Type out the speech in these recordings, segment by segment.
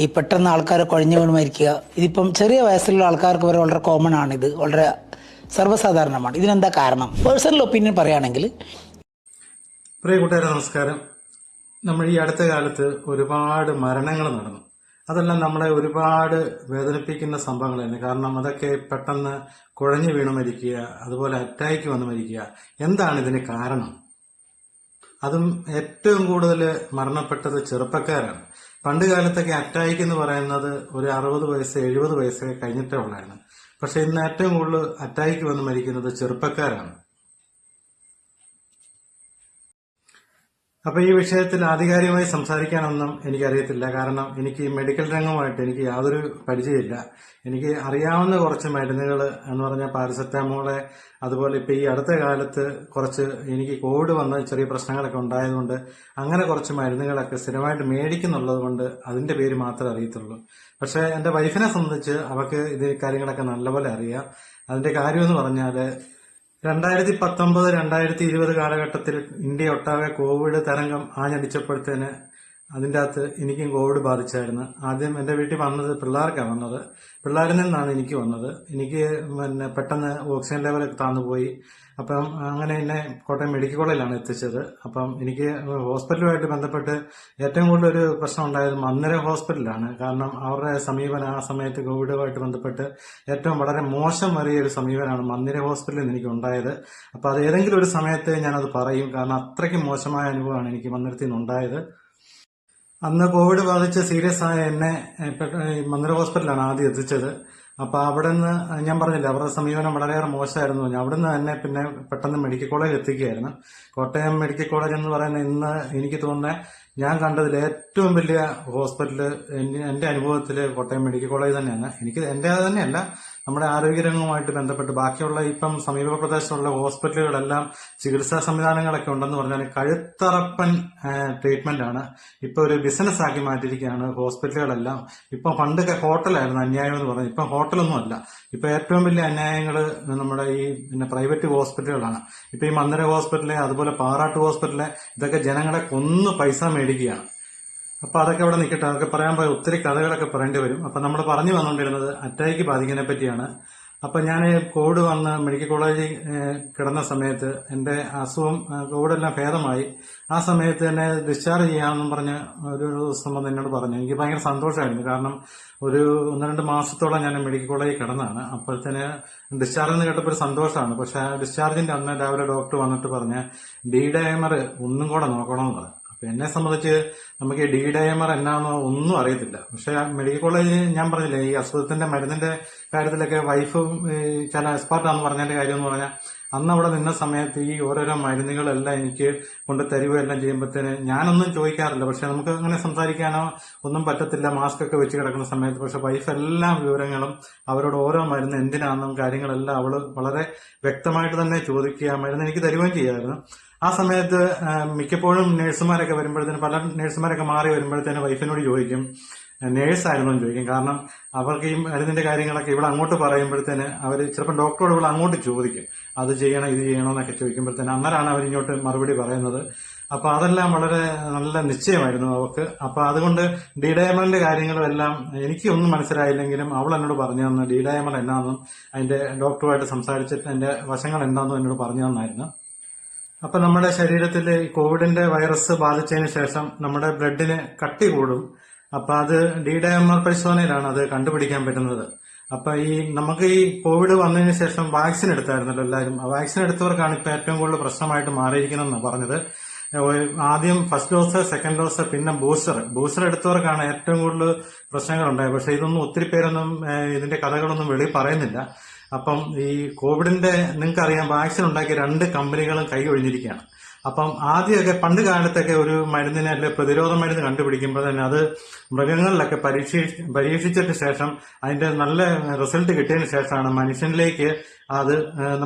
ഈ പെട്ടെന്ന് ആൾക്കാരെ കുഴഞ്ഞു വീണ് മരിക്കുക. ഇതിപ്പം ചെറിയ വയസ്സിലുള്ള ആൾക്കാർക്ക് വരെ വളരെ കോമൺ ആണ്. ഇത് വളരെ സർവ്വസാധാരണമാണ്. ഇതിനെന്താ കാരണം? പേഴ്സണൽ ഒപ്പീനിയൻ പറയുകയാണെങ്കിൽ, പ്രിയ കൂട്ടുകാരെ നമസ്കാരം. നമ്മൾ ഈ അടുത്ത കാലത്ത് ഒരുപാട് മരണങ്ങൾ നടന്നു. അതെല്ലാം നമ്മളെ ഒരുപാട് വേദനിപ്പിക്കുന്ന സംഭവങ്ങളായിരുന്നു. കാരണം അതൊക്കെ പെട്ടെന്ന് കുഴഞ്ഞു വീണ് മരിക്കുക, അതുപോലെ അറ്റാക്ക് വന്ന് മരിക്കുക. എന്താണ് ഇതിന് കാരണം? അതും ഏറ്റവും കൂടുതൽ മരണപ്പെട്ടത് ചെറുപ്പക്കാരാണ്. പണ്ട് കാലത്തൊക്കെ അറ്റാക്ക് എന്ന് പറയുന്നത് ഒരു 60 വയസ്സ് 70 വയസ്സൊക്കെ കഴിഞ്ഞിട്ടേ ഉള്ളായിരുന്നു. പക്ഷെ ഇന്ന് ഏറ്റവും കൂടുതൽ അറ്റാക്ക് വന്ന് മരിക്കുന്നത് ചെറുപ്പക്കാരാണ്. അപ്പൊ ഈ വിഷയത്തിൽ ആധികാരികമായി സംസാരിക്കാനൊന്നും എനിക്കറിയത്തില്ല. കാരണം എനിക്ക് മെഡിക്കൽ രംഗമായിട്ട് എനിക്ക് യാതൊരു പരിചയമില്ല. എനിക്ക് അറിയാവുന്ന കുറച്ച് മരുന്നുകൾ എന്ന് പറഞ്ഞാൽ പാരസെറ്റാമോള്, അതുപോലെ ഇപ്പൊ ഈ അടുത്ത കാലത്ത് കുറച്ച് എനിക്ക് കോവിഡ് വന്ന ചെറിയ പ്രശ്നങ്ങളൊക്കെ ഉണ്ടായതുകൊണ്ട് അങ്ങനെ കുറച്ച് മരുന്നുകളൊക്കെ സ്ഥിരമായിട്ട് മേടിക്കുന്നുള്ളത് കൊണ്ട് അതിന്റെ പേര് മാത്രമേ അറിയത്തുള്ളൂ. പക്ഷെ എന്റെ വൈഫിനെ സംബന്ധിച്ച് അവർക്ക് ഇത് കാര്യങ്ങളൊക്കെ നല്ലപോലെ അറിയാം. അതിന്റെ കാര്യം എന്ന് പറഞ്ഞാല് 2019, 2020 കാലഘട്ടത്തിൽ ഇന്ത്യ ഒട്ടാകെ കോവിഡ് തരംഗം ആഞ്ഞടിച്ചപ്പോഴത്തേന് അതിൻ്റെ അകത്ത് എനിക്കും കോവിഡ് ബാധിച്ചായിരുന്നു. ആദ്യം എൻ്റെ വീട്ടിൽ വന്നത് പിള്ളേർക്കാണ് വന്നത്. പിള്ളേരിൽ നിന്നാണ് എനിക്ക് വന്നത്. എനിക്ക് പെട്ടെന്ന് ഓക്സിജൻ ലെവലൊക്കെ താന്നുപോയി. അപ്പം അങ്ങനെ എന്നെ കോട്ടയം മെഡിക്കൽ കോളേജിലാണ് എത്തിച്ചത്. അപ്പം എനിക്ക് ഹോസ്പിറ്റലുമായിട്ട് ബന്ധപ്പെട്ട് ഏറ്റവും കൂടുതൽ ഒരു പ്രശ്നം ഉണ്ടായത് മന്ദിര ഹോസ്പിറ്റലാണ്. കാരണം അവരുടെ സമീപനം ആ സമയത്ത് കോവിഡുമായിട്ട് ബന്ധപ്പെട്ട് ഏറ്റവും വളരെ മോശം വരിയ ഒരു സമീപനമാണ് മന്ദിര ഹോസ്പിറ്റലിൽ നിന്ന് എനിക്ക് ഉണ്ടായത്. അപ്പൊ അത് ഏതെങ്കിലും ഒരു സമയത്ത് ഞാനത് പറയും. കാരണം അത്രയ്ക്കും മോശമായ അനുഭവമാണ് എനിക്ക് മന്ദിരത്തിൽ നിന്നുണ്ടായത്. അന്ന് കോവിഡ് ബാധിച്ച് സീരിയസ് ആയ എന്നെ മന്ദിര ഹോസ്പിറ്റലാണ് ആദ്യം എത്തിച്ചത്. അപ്പൊ അവിടെ നിന്ന് ഞാൻ പറഞ്ഞില്ല, അവരുടെ സമീപനം വളരെയേറെ മോശമായിരുന്നു. അവിടെ നിന്ന് തന്നെ പിന്നെ പെട്ടെന്ന് മെഡിക്കൽ കോളേജിൽ എത്തിക്കുകയായിരുന്നു. കോട്ടയം മെഡിക്കൽ കോളേജ് എന്ന് പറയുന്ന ഇന്ന് എനിക്ക് തോന്നുന്നത് ഞാൻ കണ്ടതിൽ ഏറ്റവും വലിയ ഹോസ്പിറ്റല് എന്റെ അനുഭവത്തിൽ കോട്ടയം മെഡിക്കൽ കോളേജ് തന്നെയാണ്. എനിക്ക് എന്റെ തന്നെയല്ല, നമ്മുടെ ആരോഗ്യരംഗവുമായിട്ട് ബന്ധപ്പെട്ട് ബാക്കിയുള്ള ഇപ്പം സമീപ പ്രദേശത്തുള്ള ഹോസ്പിറ്റലുകളെല്ലാം ചികിത്സാ സംവിധാനങ്ങളൊക്കെ ഉണ്ടെന്ന് പറഞ്ഞാൽ കഴുത്തറപ്പൻ ട്രീറ്റ്മെന്റ് ആണ്. ഇപ്പൊ ഒരു ബിസിനസ് ആക്കി മാറ്റിയിരിക്കുകയാണ് ഹോസ്പിറ്റലുകളെല്ലാം. ഇപ്പൊ പണ്ടൊക്കെ ഹോട്ടലായിരുന്നു അന്യായം എന്ന് പറഞ്ഞത്. ഇപ്പൊ ഹോട്ടലൊന്നും അല്ല. ഇപ്പൊ ഏറ്റവും വലിയ അന്യായങ്ങൾ നമ്മുടെ ഈ പ്രൈവറ്റ് ഹോസ്പിറ്റലുകളാണ്. ഇപ്പൊ ഈ മന്ദിര ഹോസ്പിറ്റല്, അതുപോലെ പാറാട്ട് ഹോസ്പിറ്റല്, ഇതൊക്കെ ജനങ്ങളെ കൊന്നു പൈസ മേടിക്കുകയാണ്. അപ്പൊ അതൊക്കെ അവിടെ നിൽക്കട്ടെ. അതൊക്കെ പറയാൻ പോയ ഒത്തിരി കഥകളൊക്കെ പറയേണ്ടി വരും. അപ്പൊ നമ്മൾ പറഞ്ഞു വന്നുകൊണ്ടിരുന്നത് അറ്റാക്ക് ബാധിക്കുന്നതിനെ പറ്റിയാണ്. അപ്പൊ ഞാൻ കോവിഡ് വന്ന് മെഡിക്കൽ കോളേജിൽ കിടന്ന സമയത്ത് എന്റെ അസുഖം കോവിഡെല്ലാം ഭേദമായി. ആ സമയത്ത് തന്നെ ഡിസ്ചാർജ് ചെയ്യാമെന്നും പറഞ്ഞ് ഒരു ദിവസം വന്ന് എന്നോട് പറഞ്ഞു. എനിക്ക് ഭയങ്കര സന്തോഷമായിരുന്നു. കാരണം ഒരു 1-2 മാസത്തോളം ഞാൻ മെഡിക്കൽ കോളേജിൽ കിടന്നതാണ്. അപ്പോഴത്തേന് ഡിസ്ചാർജ് എന്ന് കേട്ടപ്പോൾ ഒരു സന്തോഷമാണ്. പക്ഷെ ആ ഡിസ്ചാർജിന്റെ അന്ന് രാവിലെ ഡോക്ടർ വന്നിട്ട് പറഞ്ഞ് ഡി ഡയമർ ഒന്നും കൂടെ നോക്കണമെന്ന് പറഞ്ഞു. അപ്പൊ എന്നെ സംബന്ധിച്ച് നമുക്ക് ഡി ഡയമർ എന്നാണോ ഒന്നും അറിയത്തില്ല. പക്ഷെ മെഡിക്കൽ കോളേജിൽ ഞാൻ പറഞ്ഞില്ലേ, ഈ അസുഖത്തിന്റെ മരുന്നിന്റെ കാര്യത്തിലൊക്കെ വൈഫ് ചില എക്സ്പെർട്ടാന്ന് പറഞ്ഞതിന്റെ കാര്യം എന്ന് പറഞ്ഞാൽ, അന്ന് അവിടെ നിന്ന സമയത്ത് ഈ ഓരോരോ മരുന്നുകളെല്ലാം എനിക്ക് കൊണ്ട് തരുകയെല്ലാം ചെയ്യുമ്പോഴത്തേന് ഞാനൊന്നും ചോദിക്കാറില്ല. പക്ഷെ നമുക്ക് അങ്ങനെ സംസാരിക്കാനോ ഒന്നും പറ്റത്തില്ല, മാസ്ക് ഒക്കെ വെച്ച് കിടക്കുന്ന സമയത്ത്. പക്ഷെ വൈഫ് എല്ലാ വിവരങ്ങളും അവരോട് ഓരോ മരുന്ന് എന്തിനാണെന്നും കാര്യങ്ങളെല്ലാം അവള് വളരെ വ്യക്തമായിട്ട് തന്നെ ചോദിക്കുക, മരുന്ന് എനിക്ക് തരുകയും ചെയ്യായിരുന്നു. ആ സമയത്ത് മിക്കപ്പോഴും നഴ്സുമാരൊക്കെ വരുമ്പോഴത്തേന്, പല നഴ്സുമാരൊക്കെ മാറി വരുമ്പോഴത്തേന് വൈഫിനോട് ചോദിക്കും, നേഴ്സായിരുന്നു എന്ന് ചോദിക്കും. കാരണം അവർക്ക് ഈ മരുന്നിന്റെ കാര്യങ്ങളൊക്കെ ഇവിടെ അങ്ങോട്ട് പറയുമ്പോഴത്തേന് അവർ ചിലപ്പോൾ ഡോക്ടറോട് ഇവിടെ അങ്ങോട്ട് ചോദിക്കും, അത് ചെയ്യണം ഇത് ചെയ്യണോ എന്നൊക്കെ ചോദിക്കുമ്പോഴത്തേന് അന്നേരമാണ് അവർ ഇങ്ങോട്ട് മറുപടി പറയുന്നത്. അപ്പൊ അതെല്ലാം വളരെ നല്ല നിശ്ചയമായിരുന്നു അവർക്ക്. അപ്പൊ അതുകൊണ്ട് ഡി ഡയമറിന്റെ കാര്യങ്ങളും എല്ലാം എനിക്ക് ഒന്നും മനസ്സിലായില്ലെങ്കിലും അവൾ എന്നോട് പറഞ്ഞു തന്നു ഡി ഡയമർ എന്നാന്നും അതിന്റെ ഡോക്ടറുമായിട്ട് സംസാരിച്ചിട്ട് അതിന്റെ വശങ്ങൾ എന്താണെന്നും എന്നോട് പറഞ്ഞു തന്നായിരുന്നു. അപ്പൊ നമ്മുടെ ശരീരത്തിൽ കോവിഡിന്റെ വൈറസ് ബാധിച്ചതിന് ശേഷം നമ്മുടെ ബ്ലഡിന് കട്ടി കൂടും. അപ്പൊ അത് ഡി ഡയമർ പരിശോധനയിലാണ് അത് കണ്ടുപിടിക്കാൻ പറ്റുന്നത്. അപ്പൊ നമുക്ക് ഈ കോവിഡ് വന്നതിന് ശേഷം വാക്സിൻ എടുത്തായിരുന്നല്ലോ എല്ലാവരും. ആ വാക്സിൻ എടുത്തവർക്കാണ് ഇപ്പൊ ഏറ്റവും കൂടുതൽ പ്രശ്നമായിട്ട് മാറിയിരിക്കുന്നതെന്നാണ് പറഞ്ഞത്. ആദ്യം ഫസ്റ്റ് ഡോസ്, സെക്കൻഡ് ഡോസ്, പിന്നെ ബൂസ്റ്റർ എടുത്തവർക്കാണ് ഏറ്റവും കൂടുതൽ പ്രശ്നങ്ങൾ ഉണ്ടായത്. പക്ഷെ ഇതൊന്നും ഒത്തിരി പേരൊന്നും ഇതിന്റെ കഥകളൊന്നും വെളി പറയുന്നില്ല. അപ്പം ഈ കോവിഡിന്റെ നിങ്ങൾക്കറിയാം, വാക്സിൻ ഉണ്ടാക്കിയ 2 കമ്പനികളും കൈ ഒഴിഞ്ഞിരിക്കുകയാണ്. അപ്പം ആദ്യമൊക്കെ പണ്ട് കാലത്തൊക്കെ ഒരു മരുന്നിനെ അല്ലെ പ്രതിരോധ മരുന്ന് കണ്ടുപിടിക്കുമ്പോൾ തന്നെ അത് മൃഗങ്ങളിലൊക്കെ പരീക്ഷിച്ചിട്ട് ശേഷം അതിന്റെ നല്ല റിസൾട്ട് കിട്ടിയതിന് ശേഷമാണ് മനുഷ്യനിലേക്ക് അത്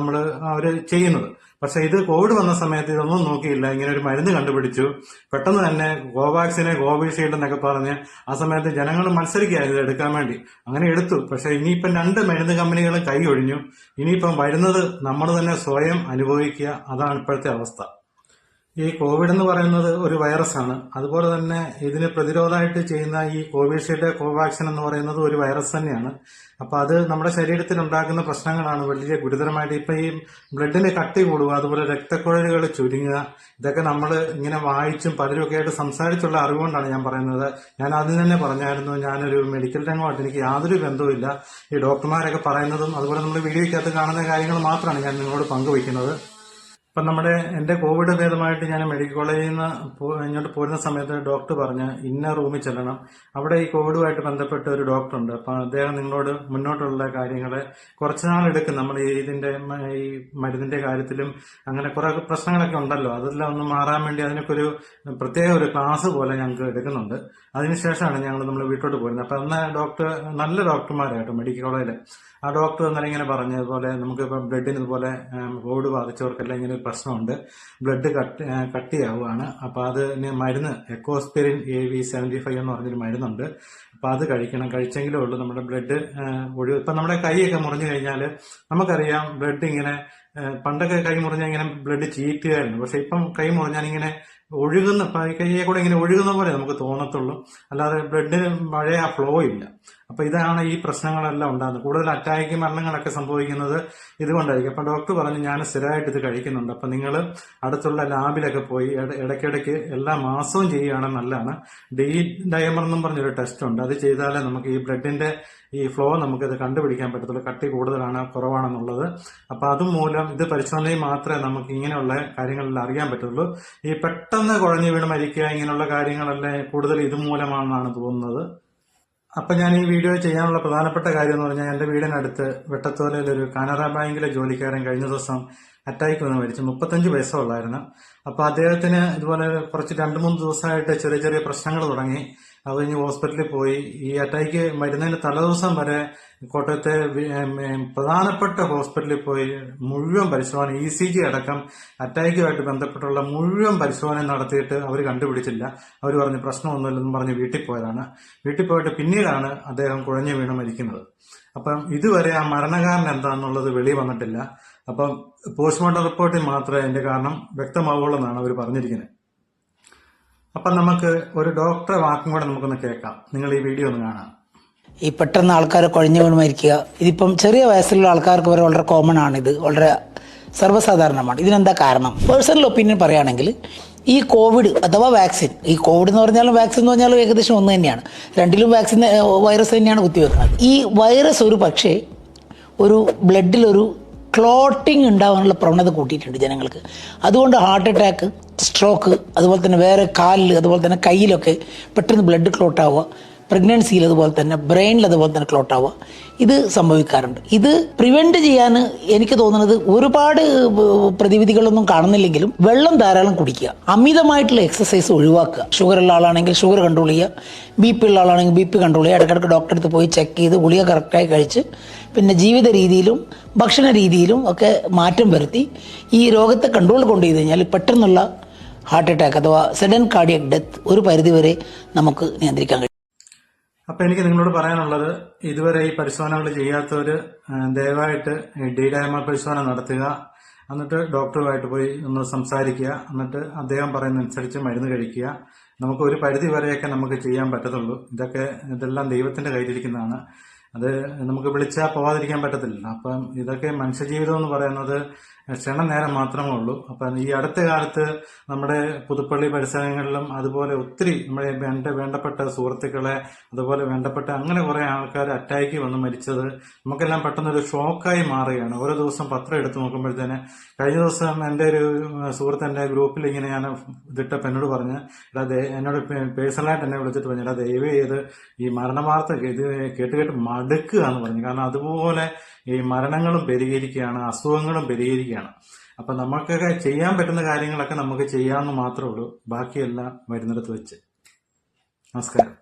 അവര് ചെയ്യുന്നത്. പക്ഷെ ഇത് കോവിഡ് വന്ന സമയത്ത് ഇതൊന്നും നോക്കിയില്ല. ഇങ്ങനെ ഒരു മരുന്ന് കണ്ടുപിടിച്ചു. പെട്ടെന്ന് തന്നെ കോവാക്സിനെ, കോവിഷീൽഡ് എന്നൊക്കെ പറഞ്ഞ് ആ സമയത്ത് ജനങ്ങൾ മത്സരിക്കുകയായിരുന്നു ഇത് എടുക്കാൻ വേണ്ടി. അങ്ങനെ എടുത്തു. പക്ഷെ ഇനിയിപ്പം 2 മരുന്ന് കമ്പനികളും കൈ ഒഴിഞ്ഞു. ഇനിയിപ്പം വരുന്നത് നമ്മൾ തന്നെ സ്വയം അനുഭവിക്കുക. അതാണ് ഇപ്പോഴത്തെ അവസ്ഥ. ഈ കോവിഡ് എന്ന് പറയുന്നത് ഒരു വൈറസാണ്. അതുപോലെ തന്നെ ഇതിന് പ്രതിരോധമായിട്ട് ചെയ്യുന്ന ഈ കോവിഷീൽഡ്, കോവാക്സിൻ എന്ന് പറയുന്നത് ഒരു വൈറസ് തന്നെയാണ്. അപ്പൊ അത് നമ്മുടെ ശരീരത്തിൽ ഉണ്ടാക്കുന്ന പ്രശ്നങ്ങളാണ് വലിയ ഗുരുതരമായിട്ട്. ഇപ്പൊ ഈ ബ്ലഡിന് കട്ടി കൂടുക, അതുപോലെ രക്തക്കുഴലുകൾ ചുരുങ്ങുക, ഇതൊക്കെ നമ്മൾ ഇങ്ങനെ വായിച്ചും പലരും ഒക്കെ ആയിട്ട് സംസാരിച്ചുള്ള അറിവുകൊണ്ടാണ് ഞാൻ പറയുന്നത്. ഞാൻ ആദ്യം തന്നെ പറഞ്ഞായിരുന്നു, ഞാനൊരു മെഡിക്കൽ രംഗമായിട്ട് എനിക്ക് യാതൊരു ബന്ധവുമില്ല. ഈ ഡോക്ടർമാരൊക്കെ പറയുന്നതും അതുപോലെ നമ്മൾ വീഡിയോയ്ക്കകത്ത് കാണുന്ന കാര്യങ്ങൾ മാത്രമാണ് ഞാൻ നിങ്ങളോട് പങ്കുവയ്ക്കുന്നത്. ഇപ്പം എന്റെ കോവിഡ് ഭേദമായിട്ട് ഞാൻ മെഡിക്കൽ കോളേജിൽ നിന്ന് ഇങ്ങോട്ട് പോരുന്ന സമയത്ത് ഡോക്ടർ പറഞ്ഞ് ഇന്ന റൂമിൽ ചെല്ലണം, അവിടെ ഈ കോവിഡുമായിട്ട് ബന്ധപ്പെട്ട ഒരു ഡോക്ടറുണ്ട്, അപ്പം അദ്ദേഹം നിങ്ങളോട് മുന്നോട്ടുള്ള കാര്യങ്ങൾ കുറച്ച് നാളെടുക്കും. നമ്മൾ ഈ മരുന്നിന്റെ കാര്യത്തിലും അങ്ങനെ കുറെ പ്രശ്നങ്ങളൊക്കെ ഉണ്ടല്ലോ, അതെല്ലാം ഒന്ന് മാറാൻ വേണ്ടി അതിനൊക്കെ ഒരു പ്രത്യേക ഒരു ക്ലാസ് പോലെ ഞങ്ങൾക്ക് എടുക്കുന്നുണ്ട്. അതിനുശേഷമാണ് നമ്മൾ വീട്ടോട്ട് പോരുന്നത്. അപ്പം അന്ന് ഡോക്ടർ നല്ല ഡോക്ടർമാരായിട്ടോ മെഡിക്കൽ കോളേജിൽ. ആ ഡോക്ടർ ഇന്നലെ ഇങ്ങനെ പറഞ്ഞതുപോലെ നമുക്കിപ്പോൾ ബ്ലഡിന് ഇതുപോലെ കോവിഡ് ബാധിച്ചവർക്കെല്ലാം ഇങ്ങനെ ഒരു പ്രശ്നമുണ്ട്, ബ്ലഡ് കട്ടിയാവുകയാണ്. അപ്പോൾ അതിന് മരുന്ന് എക്കോസ്പിരിൻ AV75 എന്ന് പറഞ്ഞൊരു മരുന്നുണ്ട്. അപ്പോൾ അത് കഴിച്ചെങ്കിലേ ഉള്ളൂ നമ്മുടെ ബ്ലഡ് ഒഴിവ്. ഇപ്പം നമ്മുടെ കൈയൊക്കെ മുറിഞ്ഞു കഴിഞ്ഞാൽ നമുക്കറിയാം ബ്ലഡ് ഇങ്ങനെ, പണ്ടൊക്കെ കൈ മുറിഞ്ഞാൽ ഇങ്ങനെ ബ്ലഡ് ചീറ്റുകയായിരുന്നു. പക്ഷെ ഇപ്പം കൈ മുറിഞ്ഞാൽ ഇങ്ങനെ ഒഴുകുന്ന, കൈയെ കൂടെ ഇങ്ങനെ ഒഴുകുന്ന പോലെ നമുക്ക് തോന്നത്തുള്ളൂ, അല്ലാതെ ബ്ലഡിന് പഴയ ആ ഫ്ലോ ഇല്ല. അപ്പൊ ഇതാണ് ഈ പ്രശ്നങ്ങളെല്ലാം ഉണ്ടാകുന്നത്. കൂടുതൽ അറ്റാക്ക് മരണങ്ങളൊക്കെ സംഭവിക്കുന്നത് ഇതുകൊണ്ടായിരിക്കും. അപ്പൊ ഡോക്ടർ പറഞ്ഞു ഞാൻ സ്ഥിരമായിട്ട് ഇത് കഴിക്കുന്നുണ്ട്, അപ്പൊ നിങ്ങൾ അടുത്തുള്ള ലാബിലൊക്കെ പോയി ഇടയ്ക്കിടയ്ക്ക് എല്ലാ മാസവും ചെയ്യുകയാണെങ്കിൽ നല്ലതാണ്. ഡയമർ എന്നും പറഞ്ഞൊരു ടെസ്റ്റ് ഉണ്ട്, അത് ചെയ്താലേ നമുക്ക് ഈ ബ്ലഡിന്റെ ഈ ഫ്ലോ നമുക്കിത് കണ്ടുപിടിക്കാൻ പറ്റത്തുള്ളൂ, കട്ടി കൂടുതലാണ് കുറവാണെന്നുള്ളത്. അപ്പൊ അതുമൂലം ഇത് പരിശോധനയിൽ മാത്രമേ നമുക്ക് ഇങ്ങനെയുള്ള കാര്യങ്ങളെല്ലാം അറിയാൻ പറ്റുള്ളൂ. ഈ പെട്ടെന്ന് കുഴഞ്ഞു വീണ് മരിക്കുക ഇങ്ങനെയുള്ള കാര്യങ്ങളെല്ലാം കൂടുതൽ ഇതുമൂലമാണെന്നാണ് തോന്നുന്നത്. അപ്പൊ ഞാൻ ഈ വീഡിയോ ചെയ്യാനുള്ള പ്രധാനപ്പെട്ട കാര്യം എന്ന് പറഞ്ഞാൽ, എന്റെ വീടിനടുത്ത് വെട്ടത്തോലയിൽ ഒരു കാനറ ബാങ്കിലെ ജോലിക്കാരൻ കഴിഞ്ഞ ദിവസം അറ്റാക്ക് വന്ന് മരിച്ചു. 35 വയസ്സുള്ളായിരുന്നു. അപ്പൊ അദ്ദേഹത്തിന് ഇതുപോലെ കുറച്ച് 2-3 ദിവസമായിട്ട് ചെറിയ ചെറിയ പ്രശ്നങ്ങൾ തുടങ്ങി. അത് കഴിഞ്ഞ് ഹോസ്പിറ്റലിൽ പോയി. ഈ അറ്റാക്ക് മരുന്നതിന് തലേദിവസം വരെ കോട്ടയത്തെ പ്രധാനപ്പെട്ട ഹോസ്പിറ്റലിൽ പോയി മുഴുവൻ പരിശോധന, ECG അടക്കം അറ്റാക്കുമായിട്ട് ബന്ധപ്പെട്ടുള്ള മുഴുവൻ പരിശോധന നടത്തിയിട്ട് അവർ കണ്ടുപിടിച്ചില്ല. അവർ പറഞ്ഞ് പ്രശ്നമൊന്നുമില്ലെന്ന് പറഞ്ഞ് വീട്ടിൽ പോയതാണ്. വീട്ടിൽ പോയിട്ട് പിന്നീടാണ് അദ്ദേഹം കുഴഞ്ഞു വീണ് മരിക്കുന്നത്. അപ്പം ഇതുവരെ ആ മരണകാരണം എന്താണെന്നുള്ളത് വെളി വന്നിട്ടില്ല. അപ്പം പോസ്റ്റ്മോർട്ടം റിപ്പോർട്ടിൽ മാത്രമേ അതിന്റെ കാരണം വ്യക്തമാവുള്ളൂ എന്നാണ് അവർ പറഞ്ഞിരിക്കുന്നത്. അപ്പം നമുക്ക് ഒരു ഡോക്ടറെ വാക്കും കൂടെ നമുക്കൊന്ന് കേൾക്കാം. നിങ്ങൾ ഈ വീഡിയോ ഒന്ന് കാണാം. ഈ പെട്ടെന്ന് ആൾക്കാരെ കുഴഞ്ഞു വീണ് മരിക്കുക, ഇതിപ്പം ചെറിയ വയസ്സിലുള്ള ആൾക്കാർക്ക് വരെ വളരെ കോമൺ ആണ്. ഇത് വളരെ സർവ്വസാധാരണമാണ്. ഇതിനെന്താ കാരണം? പേഴ്സണൽ ഒപ്പീനിയൻ പറയുകയാണെങ്കിൽ ഈ കോവിഡ് അഥവാ വാക്സിൻ, ഈ കോവിഡ് എന്ന് പറഞ്ഞാലും വാക്സിൻ എന്ന് പറഞ്ഞാലും ഏകദേശം ഒന്ന് തന്നെയാണ്. രണ്ടിലും വാക്സിൻ വൈറസ് തന്നെയാണ് കുത്തിവെക്കുന്നത്. ഈ വൈറസ് ഒരു പക്ഷേ ഒരു ബ്ലഡിലൊരു ക്ലോട്ടിങ് ഉണ്ടാകാനുള്ള പ്രവണത കൂട്ടിയിട്ടുണ്ട് ജനങ്ങൾക്ക്. അതുകൊണ്ട് ഹാർട്ട് അറ്റാക്ക്, സ്ട്രോക്ക്, അതുപോലെ തന്നെ വേറെ കാലിൽ, അതുപോലെ തന്നെ കയ്യിലൊക്കെ പെട്ടെന്ന് ബ്ലഡ് ക്ലോട്ട് ആവുക, പ്രഗ്നൻസിയിൽ അതുപോലെ തന്നെ ബ്രെയിനിൽ അതുപോലെ തന്നെ ക്ലോട്ട് ആവുക, ഇത് സംഭവിക്കാറുണ്ട്. ഇത് പ്രിവെന്റ് ചെയ്യാൻ എനിക്ക് തോന്നുന്നത് ഒരുപാട് പ്രതിവിധികളൊന്നും കാണുന്നില്ലെങ്കിലും വെള്ളം ധാരാളം കുടിക്കുക, അമിതമായിട്ടുള്ള എക്സസൈസ് ഒഴിവാക്കുക. ഷുഗർ ഉള്ള ആളാണെങ്കിൽ ഷുഗർ കൺട്രോൾ ചെയ്യുക, BP ഉള്ള ആളാണെങ്കിൽ BP കൺട്രോൾ ചെയ്യുക, ഇടയ്ക്കിടയ്ക്ക് ഡോക്ടറെ അടുത്ത് പോയി ചെക്ക് ചെയ്ത് ഗുളിക കറക്റ്റായി കഴിച്ച്, പിന്നെ ജീവിത രീതിയിലും ഭക്ഷണ രീതിയിലും ഒക്കെ മാറ്റം വരുത്തി ഈ രോഗത്തെ കൺട്രോൾ കൊണ്ടു ചെയ്ത് കഴിഞ്ഞാൽ പെട്ടെന്നുള്ള ഹാർട്ട് അറ്റാക്ക് അഥവാ സഡൻ കാർഡിയക് ഡെത്ത് ഒരു പരിധിവരെ നമുക്ക് നിയന്ത്രിക്കാൻ കഴിയും. അപ്പൊ എനിക്ക് നിങ്ങളോട് പറയാനുള്ളത്, ഇതുവരെ ഈ പരിശോധനകൾ ചെയ്യാത്തവര് ദയവായിട്ട് ഡയമർ പരിശോധന നടത്തുക. എന്നിട്ട് ഡോക്ടറുമായിട്ട് പോയി ഒന്ന് സംസാരിക്കുക. എന്നിട്ട് അദ്ദേഹം പറയുന്നതനുസരിച്ച് മരുന്ന് കഴിക്കുക. നമുക്ക് ഒരു പരിധി വരെയൊക്കെ നമുക്ക് ചെയ്യാൻ പറ്റത്തുള്ളൂ. ഇതെല്ലാം ദൈവത്തിന്റെ കയ്യിലിരിക്കുന്നതാണ്. അത് നമുക്ക് വിളിച്ചാൽ പോവാതിരിക്കാൻ പറ്റത്തില്ല. അപ്പം ഇതൊക്കെ മനുഷ്യജീവിതം എന്ന് പറയുന്നത് ക്ഷണനേരം മാത്രമേ ഉള്ളൂ. അപ്പം ഈ അടുത്ത കാലത്ത് നമ്മുടെ പുതുപ്പള്ളി പരിസരങ്ങളിലും അതുപോലെ ഒത്തിരി നമ്മുടെ വേണ്ടപ്പെട്ട സുഹൃത്തുക്കളെ, അതുപോലെ വേണ്ടപ്പെട്ട അങ്ങനെ കുറെ ആൾക്കാർ അറ്റാക്ക് വന്ന് മരിച്ചത് നമുക്കെല്ലാം പെട്ടെന്നൊരു ഷോക്കായി മാറുകയാണ്. ഓരോ ദിവസം പത്രം എടുത്ത് നോക്കുമ്പോഴത്തേന്, കഴിഞ്ഞ ദിവസം എൻ്റെ ഒരു സുഹൃത്ത് എൻ്റെ ഗ്രൂപ്പിൽ ഇങ്ങനെ ഞാൻ ഇതിട്ടപ്പോൾ എന്നോട് പറഞ്ഞ്, എന്നോട് പേഴ്സണലായിട്ട് എന്നെ വിളിച്ചിട്ട് പറഞ്ഞു, ദയവ് ചെയ്ത് ഈ മരണ വാർത്ത ഇത് കേട്ട് മടുക്കുക എന്ന് പറഞ്ഞു. കാരണം അതുപോലെ ഈ മരണങ്ങളും പെരുകിയിരിക്കുകയാണ്, അസുഖങ്ങളും പെരുകിയിരിക്കുകയാണ്. അപ്പൊ നമുക്കൊക്കെ ചെയ്യാൻ പറ്റുന്ന കാര്യങ്ങളൊക്കെ നമുക്ക് ചെയ്യാമെന്ന് മാത്രമേ ഉള്ളൂ. ബാക്കിയെല്ലാം വരുന്നിടത്ത് വെച്ച്. നമസ്കാരം.